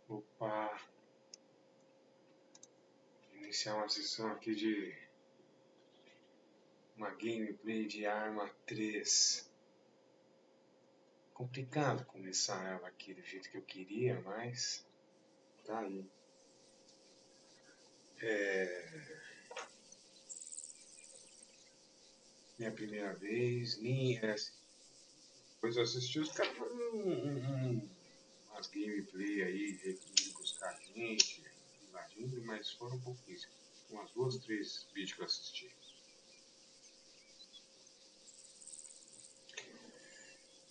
Opa! Iniciar uma sessão aqui de uma gameplay de Arma 3. Complicado começar ela aqui do jeito que eu queria, mas tá aí. Minha primeira vez, nem depois eu assisti os caras umas gameplay aí, de buscar gente, invadindo, mas foram pouquíssimos. Umas 2, 3 vídeos que eu assisti.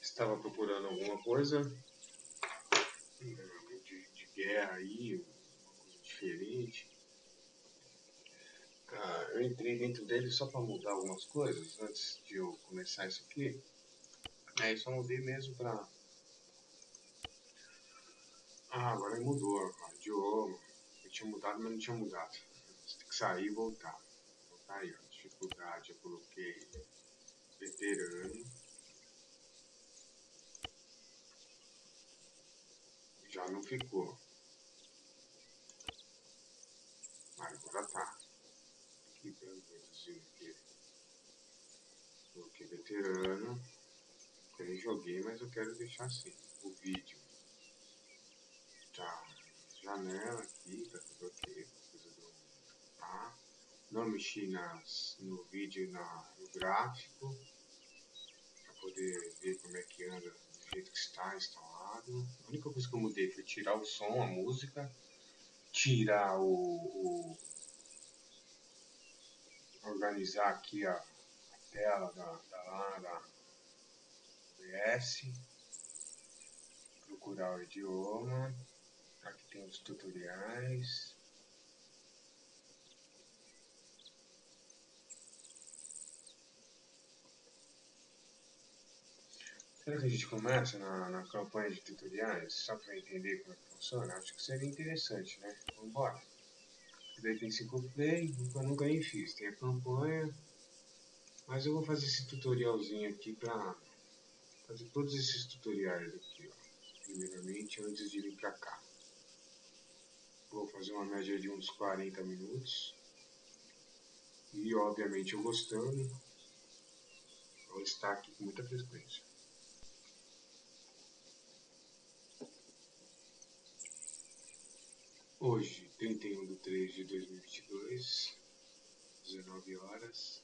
Estava procurando alguma coisa de guerra aí, uma coisa diferente. Eu entrei dentro dele só para mudar algumas coisas antes de eu começar isso aqui. Aí só mudei mesmo para... agora mudou o idioma. Eu tinha mudado, mas não tinha mudado. Você tem que sair e voltar. Então tá aí, ó. Dificuldade, eu coloquei veterano. Já não ficou. Mas agora tá. Coloquei veterano. Eu nem joguei, mas eu quero deixar assim. O vídeo. Tá. Janela aqui, tá tudo ok. Tá. Não mexi no vídeo, no gráfico. Para poder ver como é que anda do jeito que está instalado. A única coisa que eu mudei foi tirar o som, a música. Tirar organizar aqui a tela da OBS, procurar o idioma, aqui tem os tutoriais, será que a gente começa na campanha de tutoriais, só para entender como é que funciona? Acho que seria interessante, né? Vamos embora. Daí tem single play, eu nunca nem fiz, tem a campanha, mas eu vou fazer esse tutorialzinho aqui para fazer todos esses tutoriais aqui, ó. Primeiramente, antes de vir para cá. Vou fazer uma média de uns 40 minutos. E, obviamente, eu gostando, vou estar aqui com muita frequência. Hoje, 31/3/2022, 19 horas.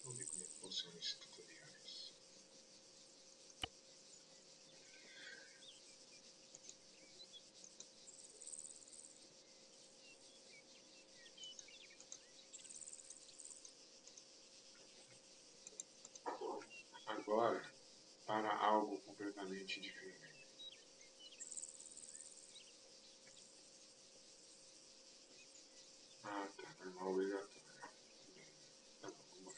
Vamos ver como é que funciona esse tutoriais. Agora, para algo completamente diferente. Ah, tá, normal obrigatório. Tá bom, vamos embora.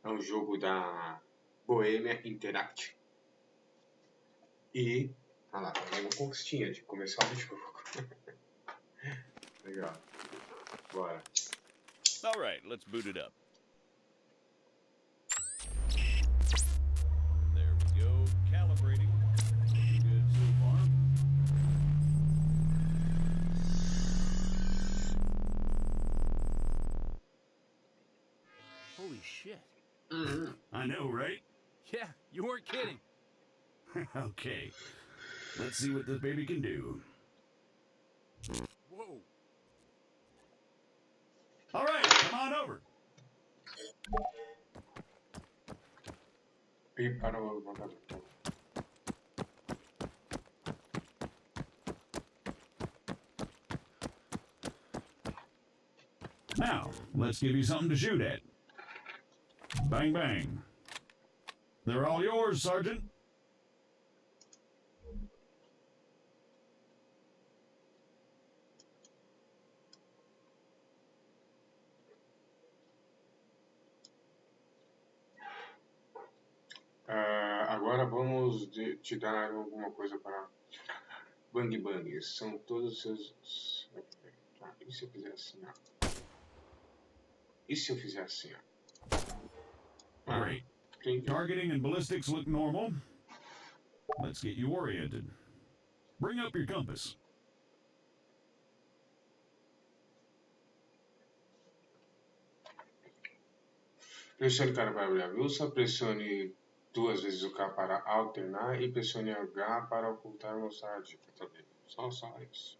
É um jogo da Bohemia Interactive. E, olha lá, tá uma postinha de começar o jogo. Legal. Bora. All right, let's boot it up. There we go, calibrating. Good so far. Holy shit. I know, right? Yeah, you weren't kidding. Okay. Let's see what this baby can do. Whoa. All right, come on over. E para o mandador. Now, let's give you something to shoot at. Bang, bang. They're all yours, Sergeant. Agora vamos te dar alguma coisa para Bang Bang. São todos os seus... e se eu fizer assim, ó? E se eu fizer assim, ó? Great. Entendi. Targeting and ballistics look normal. Let's get you oriented. Bring up your compass. Pressione K para abrir a blusa, pressione 2 vezes o K para alternar e pressione H para ocultar e mostrar a dica. Tá bem. Só isso.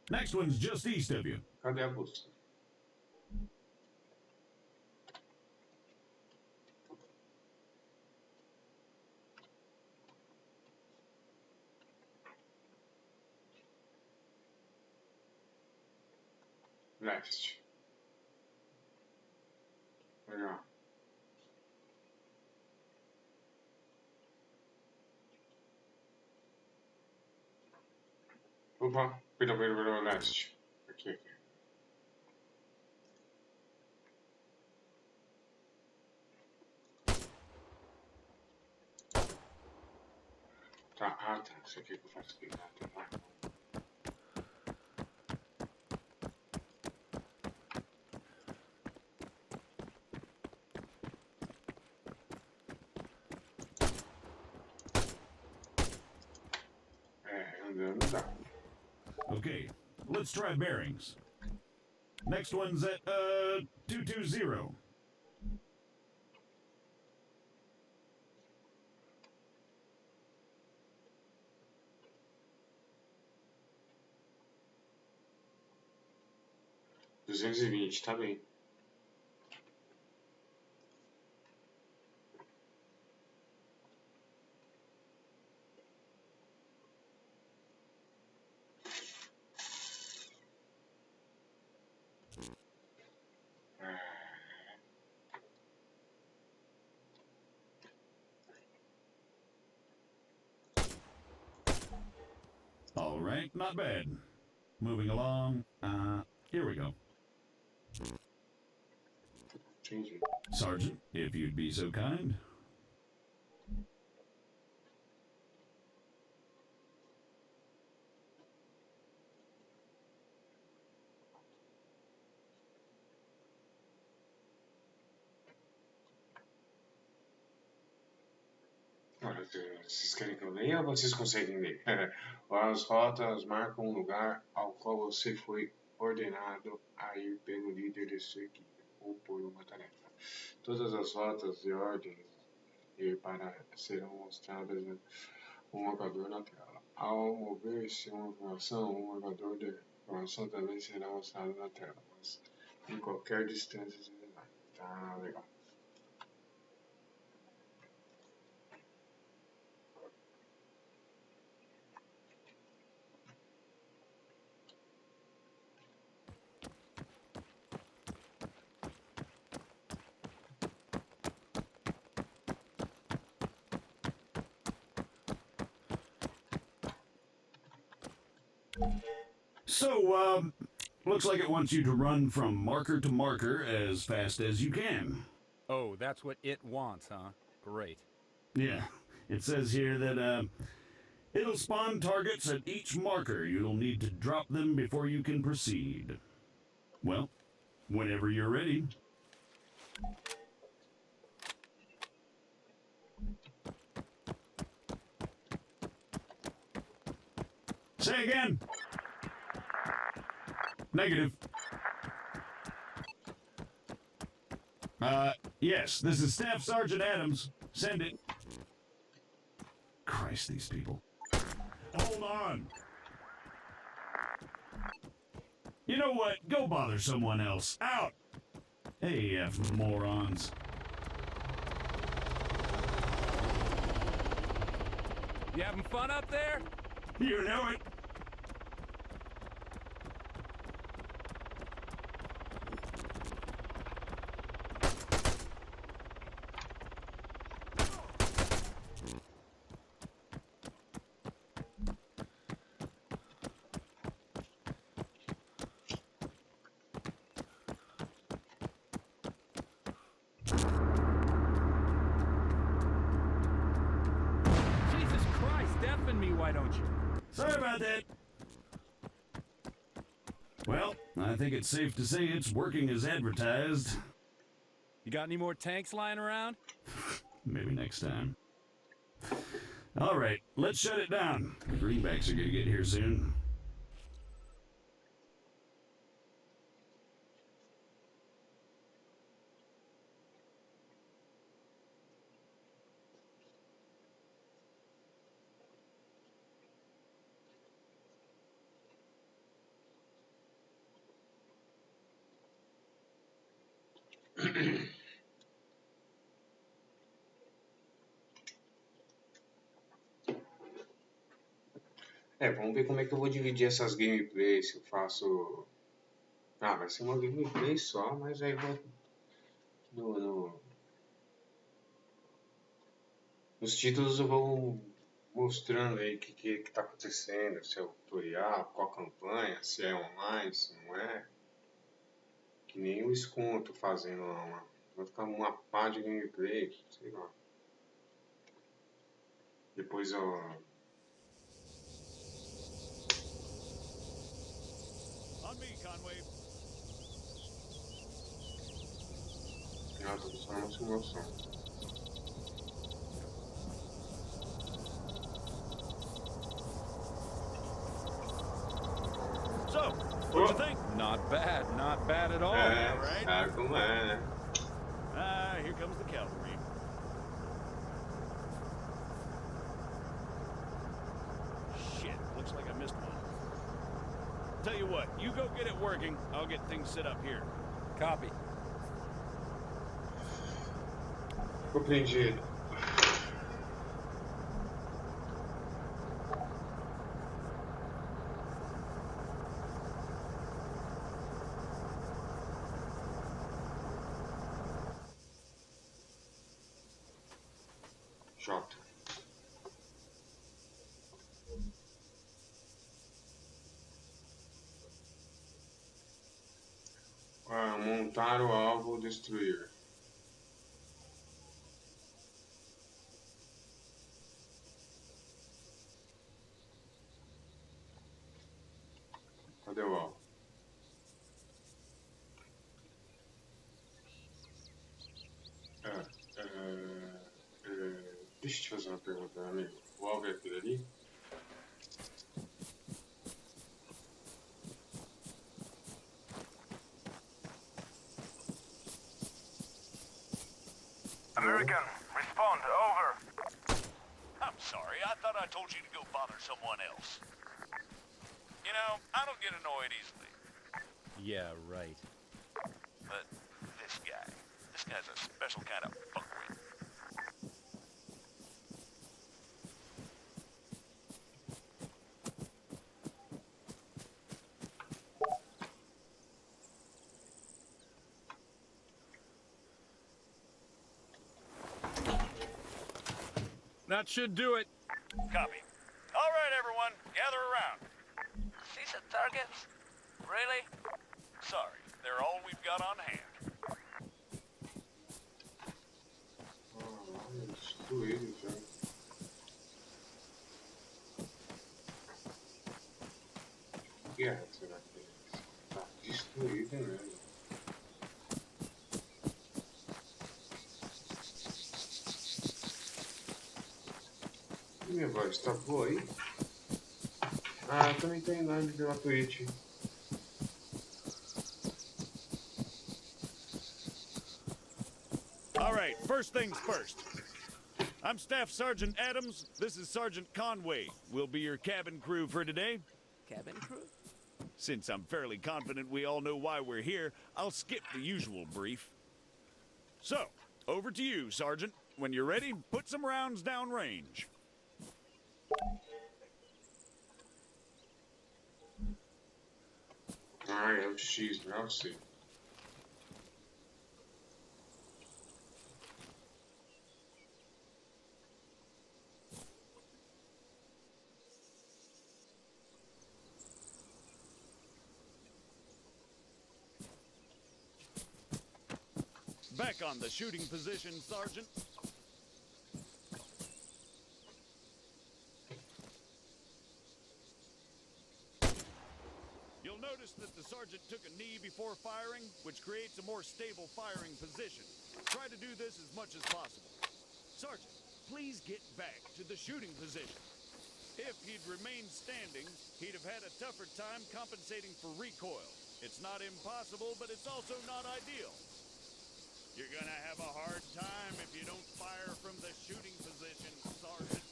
Next one's just east of you. Cadê a bússola? Left. Legal. Opa, pera, leste. Aqui. Tá, tá. Isso aqui que eu faço aqui. Tá, vai. Andando dá. Okay, let's try bearings. Next one's at 220. Tá bem. All right, not bad. Moving along. Here we go. Entendi. Sergeant, if you'd be so kind. Olha, vocês querem que eu leia ou vocês conseguem ler? As rotas marcam um lugar ao qual você foi ordenado a ir pelo líder de sua equipe ou por uma tarefa. Todas as rotas e ordens serão mostradas a um marcador na tela. Ao mover-se uma informação, um marcador de informação também será mostrado na tela, mas em qualquer distância de design. Tá legal. So, looks like it wants you to run from marker to marker as fast as you can. Oh, that's what it wants, huh? Great. Yeah, it says here that, it'll spawn targets at each marker. You'll need to drop them before you can proceed. Well, whenever you're ready. Say again. Negative. Yes, this is Staff Sergeant Adams. Send it. Christ, these people. Hold on. You know what? Go bother someone else. Out! AF morons. You having fun up there? You know it. Jesus Christ, deafen me, why don't you? Sorry about that. Well, I think it's safe to say it's working as advertised. You got any more tanks lying around? Maybe next time. All right, let's shut it down. The greenbacks are gonna get here soon. Vamos ver como é que eu vou dividir essas gameplays. Se eu faço... Ah, vai ser uma gameplay só, mas aí vou... Nos títulos eu vou mostrando aí o que tá acontecendo, se é o tutorial, qual a campanha, se é online, se não é. Que nem o Scum tô fazendo lá. Vai ficar uma pá de gameplay, sei lá. Depois eu... On me, Conway. Ah, tô só uma simulação. So, what'd you think? Not bad at all, right? Sabe como é, né? Ah, here comes the cavalry. Shit, looks like I missed one. Tell you what, you go get it working, I'll get things set up here. Copy. Compreendido. J. Montar o alvo, destruir. Cadê o alvo? Deixa eu te fazer uma pergunta, amigo. O alvo é aquele ali? American, respond, over. I'm sorry, I thought I told you to go bother someone else. You know, I don't get annoyed easily. Yeah, right. But this guy's a special kind of fuckwit. That should do it. Copy. All right, everyone, gather around. See some targets? Really? Sorry, they're all we've got on hand. Destruído já. Que guerra será que é? Tá destruído mesmo. E minha voz tá boa aí? Ah, também tem live pela Twitch. All right, first things first. I'm Staff Sergeant Adams. This is Sergeant Conway. We'll be your cabin crew for today. Cabin crew? Since I'm fairly confident we all know why we're here, I'll skip the usual brief. So, over to you, Sergeant. When you're ready, put some rounds down range. Ah, é o X, não é o C. Back on the shooting position, Sergeant. You'll notice that the sergeant took a knee before firing, which creates a more stable firing position. Try to do this as much as possible. Sergeant, please get back to the shooting position. If he'd remained standing, he'd have had a tougher time compensating for recoil. It's not impossible, but it's also not ideal. You're gonna have a hard time if you don't fire from the shooting position, Sergeant.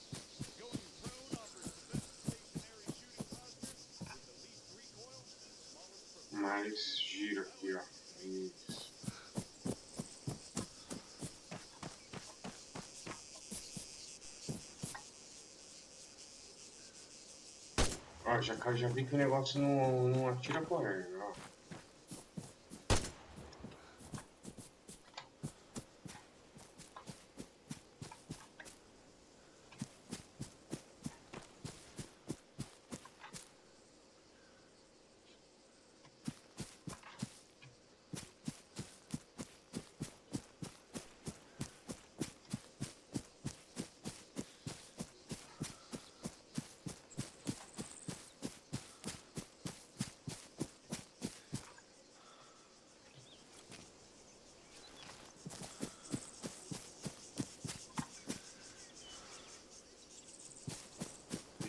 Going prone offers the best stationary shooting posture with the least recoil and smallest profile. Mais giro aqui, ó. Isso. Ó, já vi que o negócio não atira correndo, ó.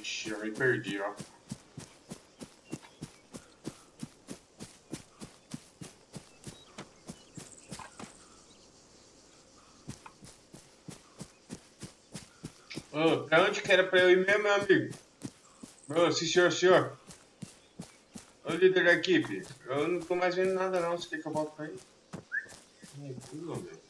Ixi, eu me perdi, ó. Ô, pra onde que era pra eu ir mesmo, meu amigo? Ô, sim, senhor. Ô, líder da equipe. Eu não tô mais vendo nada, não. Você quer que eu volte pra aí? Pula, meu.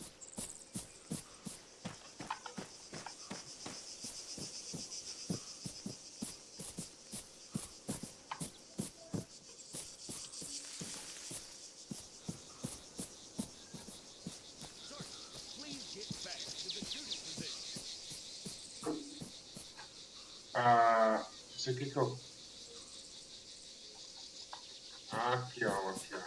Ah, isso aqui que eu... Aqui, ó, aqui, ó.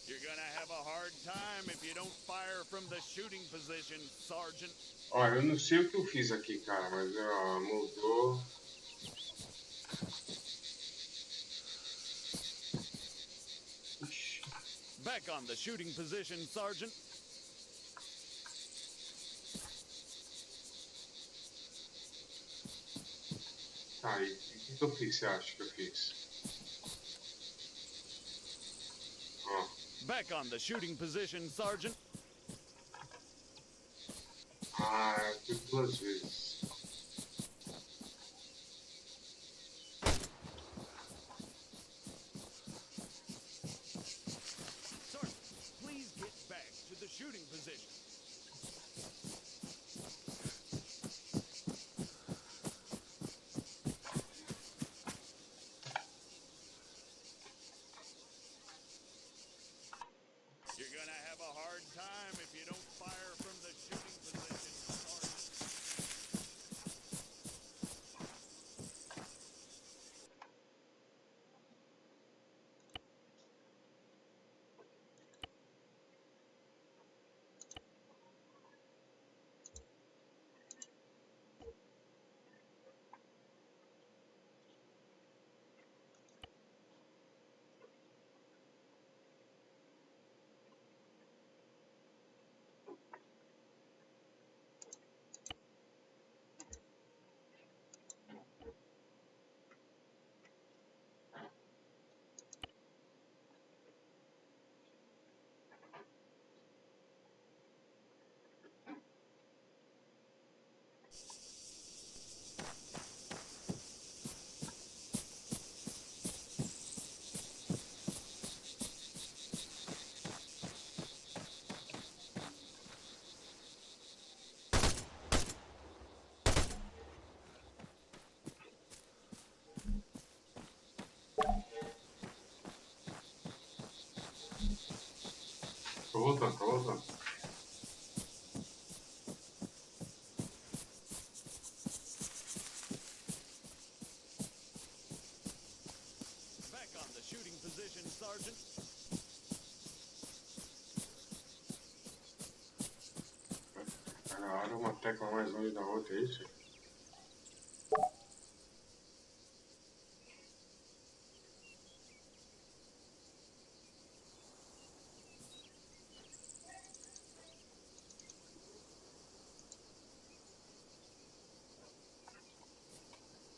You're gonna have a hard time if you don't fire from the shooting position, Sergeant. Olha, eu não sei o que eu fiz aqui, cara, mas ó, mudou. Ixi. Back on the shooting position, Sergeant. Tá aí. O que eu fiz, você acha que eu fiz? Ó. Back on the shooting position, Sergeant. Ah, eu fiz 2 vezes. Sergeant, please get back to the shooting position. You're gonna have a hard time if you don't fire from the shooting position, Sergeant. Tô voltando, tô voltando. Back on the shooting position, Sergeant. Cada hora uma tecla mais longe da outra, é isso?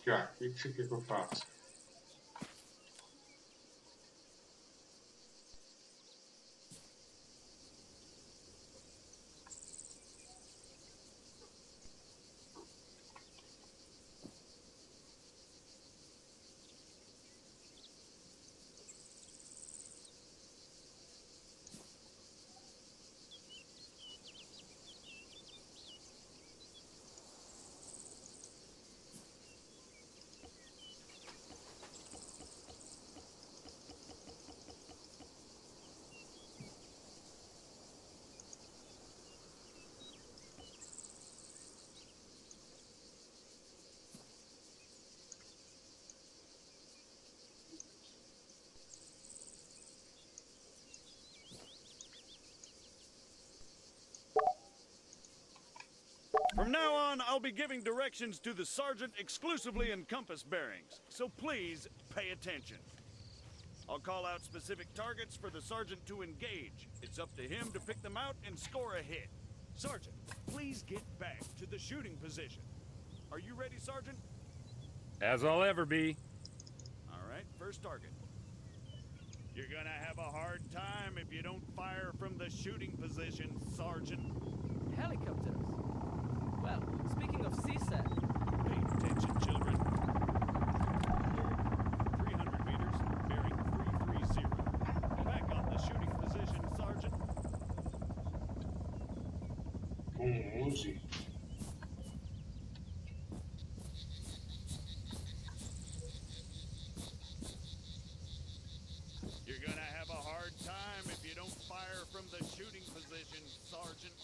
Aqui, ó. O que você quer que eu faça? From now on, I'll be giving directions to the sergeant exclusively in compass bearings, so please pay attention. I'll call out specific targets for the sergeant to engage. It's up to him to pick them out and score a hit. Sergeant, please get back to the shooting position. Are you ready, Sergeant? As I'll ever be. All right, first target. You're gonna have a hard time if you don't fire from the shooting position, Sergeant. Helicopters. Well, speaking of CSAT, Pay attention, children. 300 meters, bearing 330. Back on the shooting position, Sergeant. Com 11. You're gonna have a hard time if you don't fire from the shooting position, Sergeant.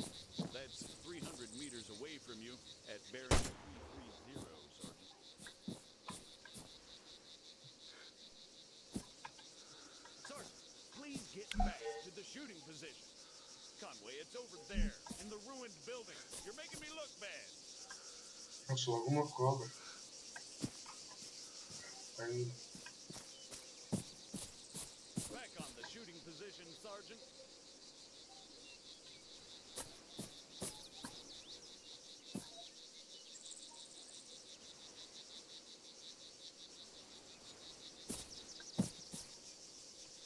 That's 300 meters away from you at bearing 330, Sergeant. Sergeant, please get back to the shooting position. Conway, it's over there, in the ruined building. You're making me look bad. Nossa, alguma cobra. Aí, Back on the shooting position, Sergeant.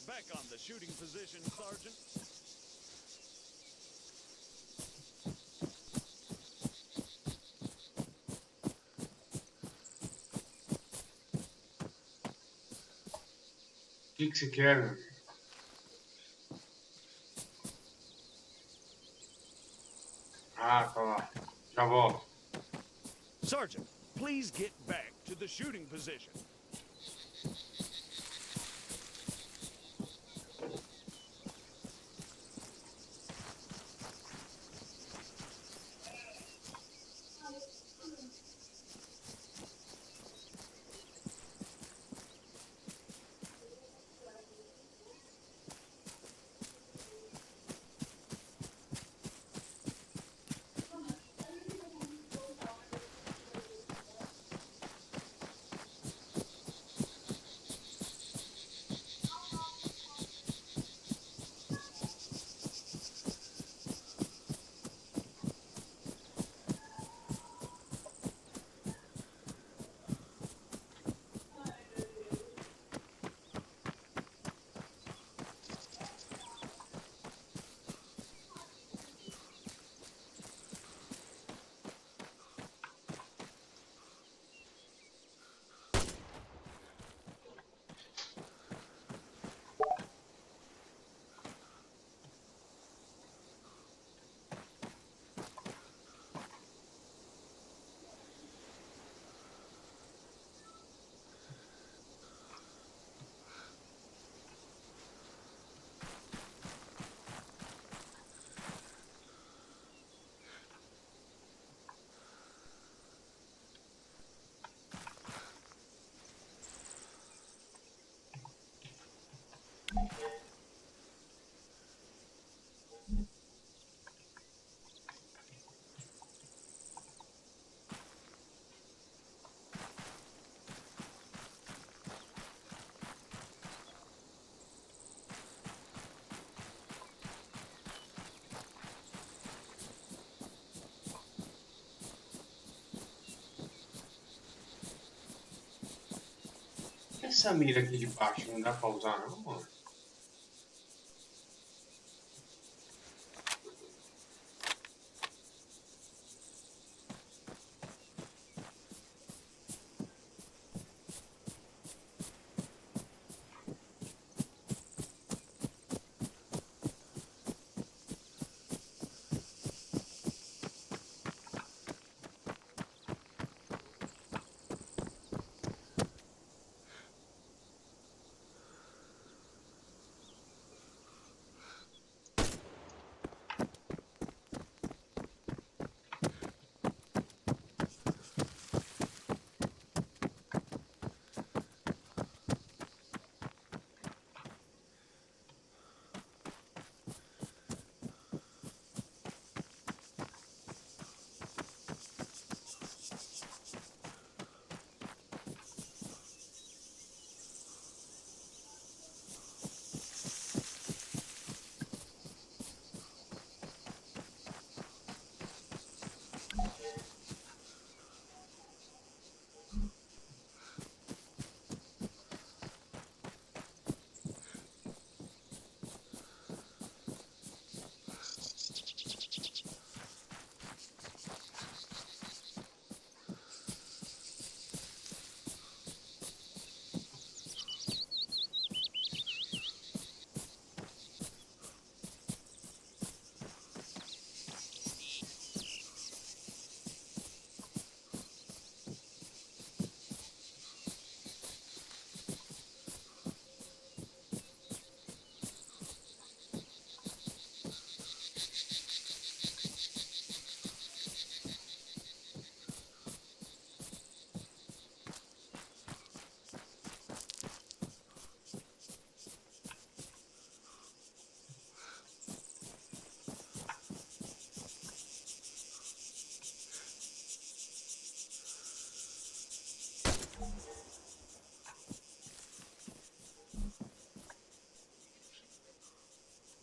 Back on the shooting position, Sergeant. o que você quer, meu amigo? Ah, tá lá. Já volto. Sergeant, please get back to the shooting position. essa mira aqui de baixo não dá pra usar não, mano?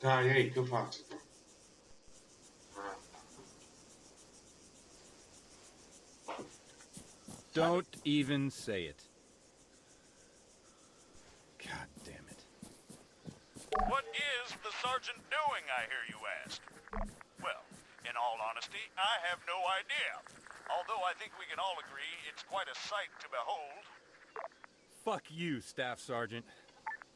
Tá, e aí, o que eu faço? Ah, Don't even say it. God damn it. What is the sergeant doing, I hear you ask? Well, in all honesty, I have no idea. Although I think we can all agree it's quite a sight to behold. Fuck you, Staff Sergeant.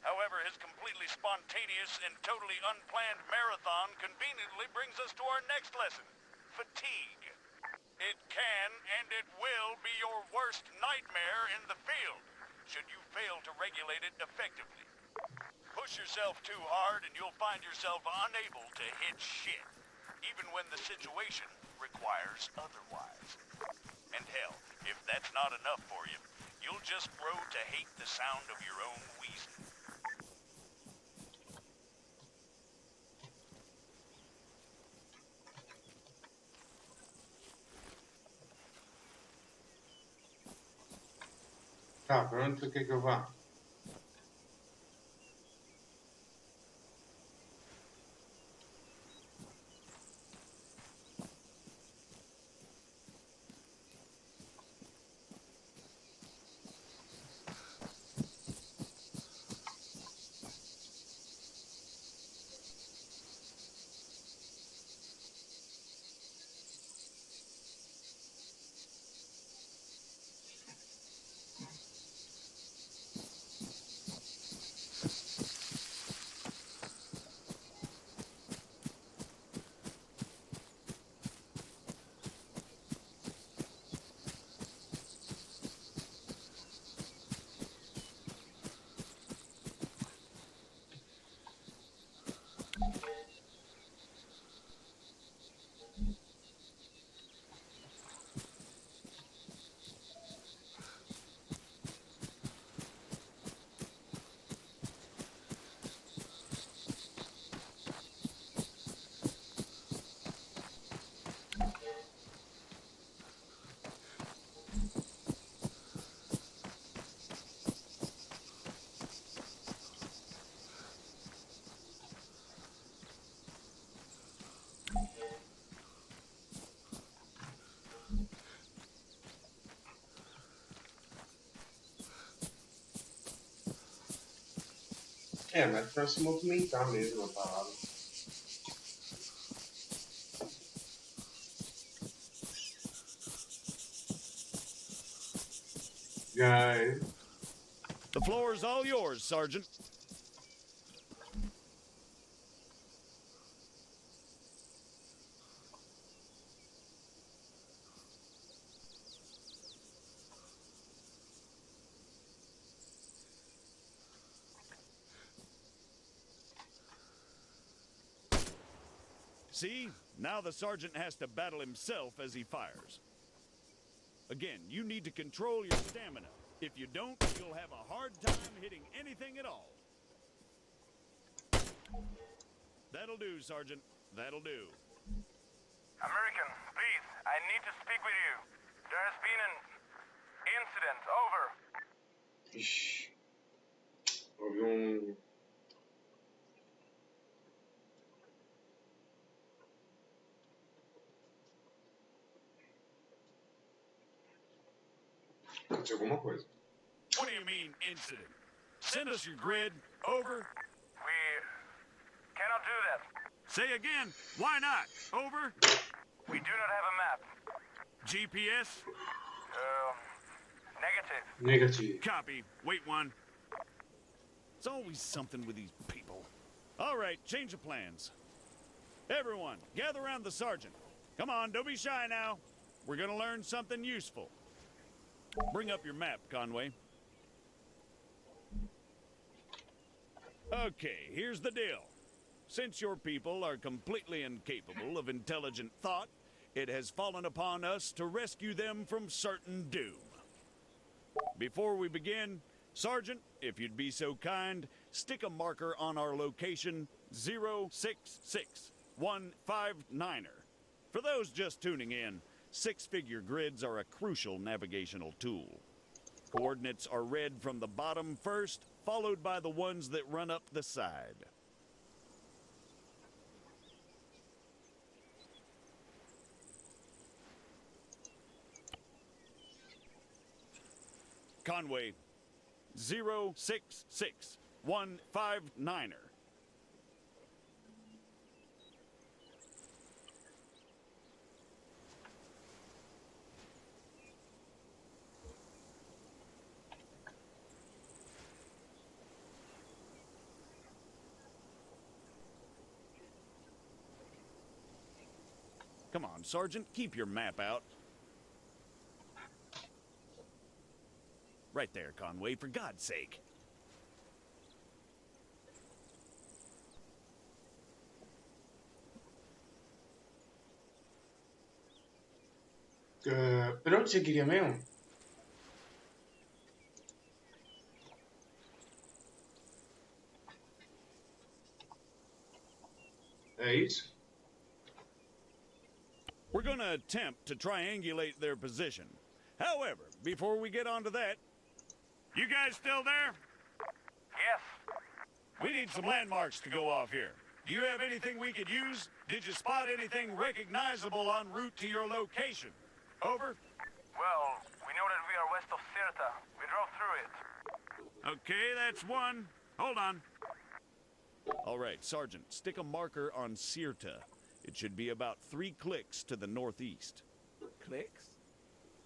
However, his completely spontaneous and totally unplanned marathon conveniently brings us to our next lesson, fatigue. It can and it will be your worst nightmare in the field, should you fail to regulate it effectively. Push yourself too hard and you'll find yourself unable to hit shit, even when the situation requires otherwise. And hell, if that's not enough for you, you'll just grow to hate the sound of your own wheezing. tá, pra onde tu quer que eu vá? É, mas pra se movimentar mesmo a parada. Já é. The floor is all yours, Sergeant. See? Now the sergeant has to battle himself as he fires. Again, you need to control your stamina. If you don't, you'll have a hard time hitting anything at all. That'll do, Sergeant. That'll do. American, please, I need to speak with you. There has been an incident. Over. Ixi. Houve um. Aconteceu alguma coisa. What do you mean, incident? Send us your grid. Over. We cannot do that. Say again. Why not? Over. We do not have a map. GPS. Negative. Negativo. Copy. Wait one. It's always something with these people. All right, change of plans. Everyone, gather around the sergeant. Come on, don't be shy now. We're gonna learn something useful. Bring up your map, Conway. Okay, here's the deal. Since your people are completely incapable of intelligent thought, it has fallen upon us to rescue them from certain doom. Before we begin, Sergeant, if you'd be so kind, stick a marker on our location 066159er. For those just tuning in, six-figure grids are a crucial navigational tool. Coordinates are read from the bottom first, followed by the ones that run up the side. Conway, 066159er. Come on, Sergeant, keep your map out. Right there, Conway, for God's sake. Pra onde você queria mesmo? É isso? We're gonna attempt to triangulate their position. However, before we get onto that, you guys still there? Yes. We need some landmarks to go off here. Do you have anything we could use? Did you spot anything recognizable en route to your location? Over. Well, we know that we are west of CURTA. We drove through it. Okay, that's one. Hold on. All right, Sergeant, stick a marker on CURTA. It should be about 3 clicks to the northeast. Clicks?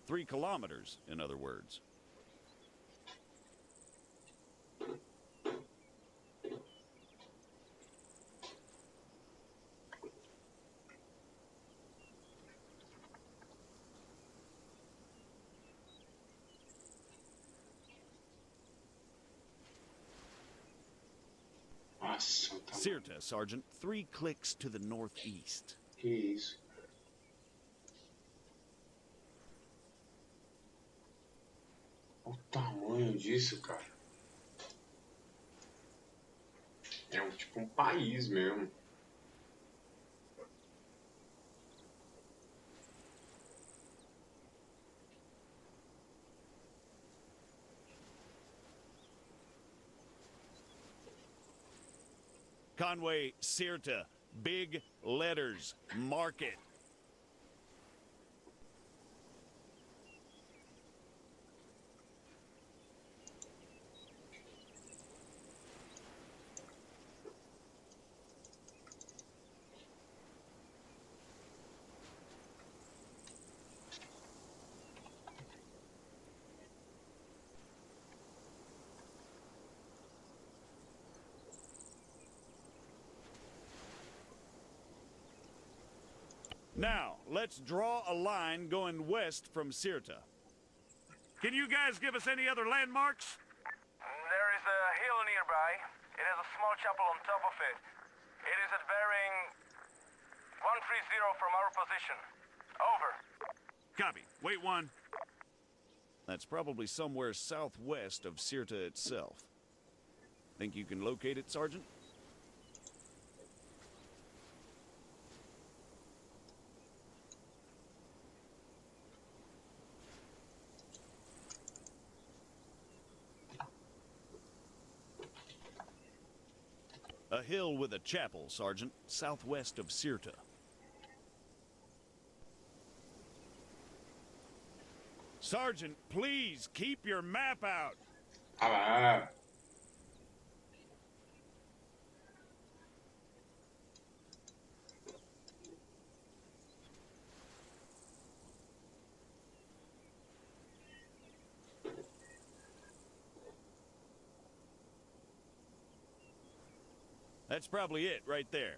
3 kilometers, in other words. Nossa, tá. CURTA, Sergeant, 3 clicks to the northeast. Que isso? Olha o tamanho disso, cara. É tipo um país mesmo. Conway, CURTA, big letters, mark it. Now, let's draw a line going west from CURTA. Can you guys give us any other landmarks? There is a hill nearby. It has a small chapel on top of it. It is at bearing 130 from our position. Over. Copy. Wait one. That's probably somewhere southwest of CURTA itself. Think you can locate it, Sergeant? A hill with a chapel, Sergeant, southwest of CURTA. Sergeant, please keep your map out. Ah lá. That's probably it right there.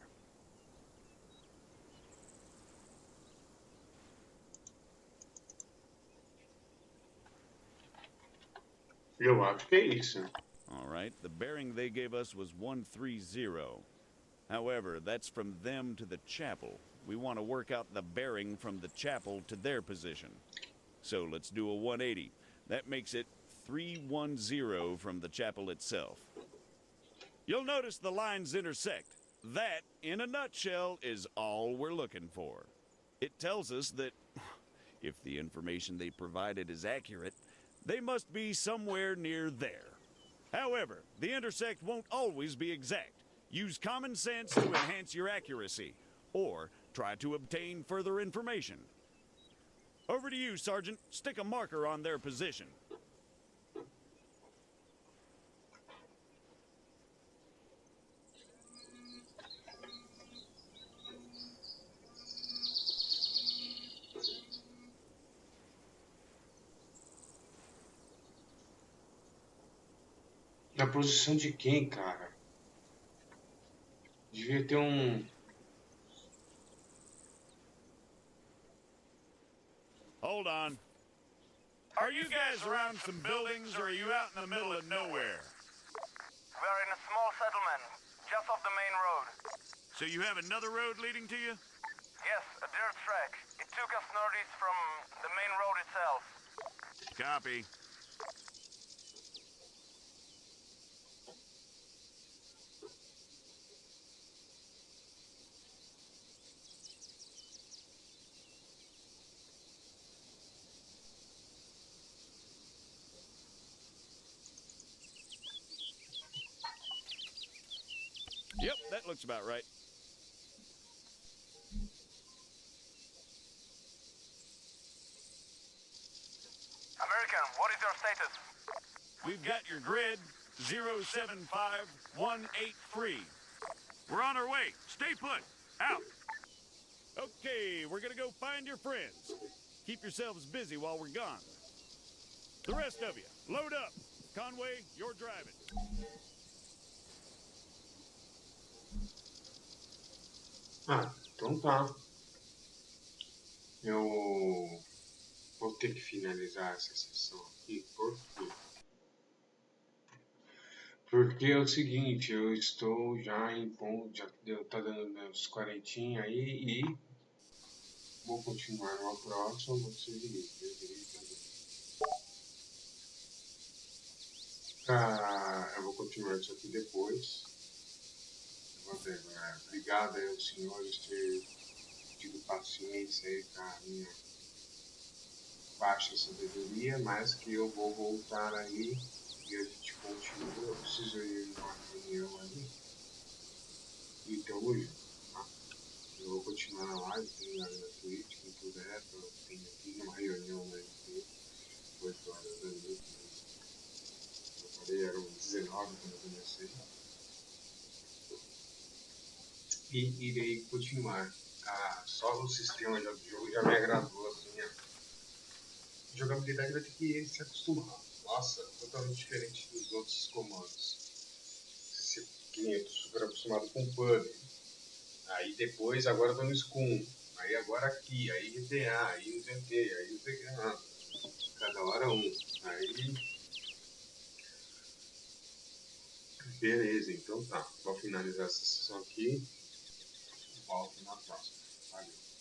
Eu acho que é isso. All right, the bearing they gave us was 130. However, that's from them to the chapel. We want to work out the bearing from the chapel to their position. So let's do a 180. That makes it 310 from the chapel itself. You'll notice the lines intersect. That, in a nutshell, is all we're looking for. It tells us that if the information they provided is accurate, they must be somewhere near there. However, the intersect won't always be exact. Use common sense to enhance your accuracy, or try to obtain further information. Over to you, Sergeant. Stick a marker on their position. Na posição de quem, cara? Devia ter um... Hold on. Are you guys around some buildings, or are you out in the middle of nowhere? We are in a small settlement, just off the main road. So you have another road leading to you? Yes, a dirt track. It took us northeast from the main road itself. Copy. Yep, that looks about right. American, what is your status? We've got your grid, 075183. We're on our way. Stay put. Out. Okay, we're gonna go find your friends. Keep yourselves busy while we're gone. The rest of you, load up. Conway, you're driving. Ah, então tá. Eu vou ter que finalizar essa sessão aqui. Por quê? Porque é o seguinte, eu estou já em ponto, já tá dando meus 40 aí e vou continuar numa próxima, vou ser eu vou continuar isso aqui depois. Vamos ver, obrigado aí aos senhores por ter tido paciência aí com a minha baixa sabedoria, mas que eu vou voltar aí e a gente continua. Eu preciso ir numa reunião ali e tamo junto, tá? Eu vou continuar na live, tem lá na Twitch, quem puder, tem aqui uma reunião na YouTube, 8 horas da noite, mas eu falei, eram 19 quando eu comecei. E irei continuar. Só o sistema do jogo já me agradou, assim, a jogabilidade vai ter que se acostumar. Nossa, totalmente diferente dos outros comandos. Que nem eu tô super acostumado com PUB. Aí depois, agora eu tô no Scum. Aí agora aqui, aí GTA, aí não sei o que, aí não sei o que. Cada hora um. Aí. Beleza, então tá. Vou finalizar essa sessão aqui. Volto na próxima. Valeu.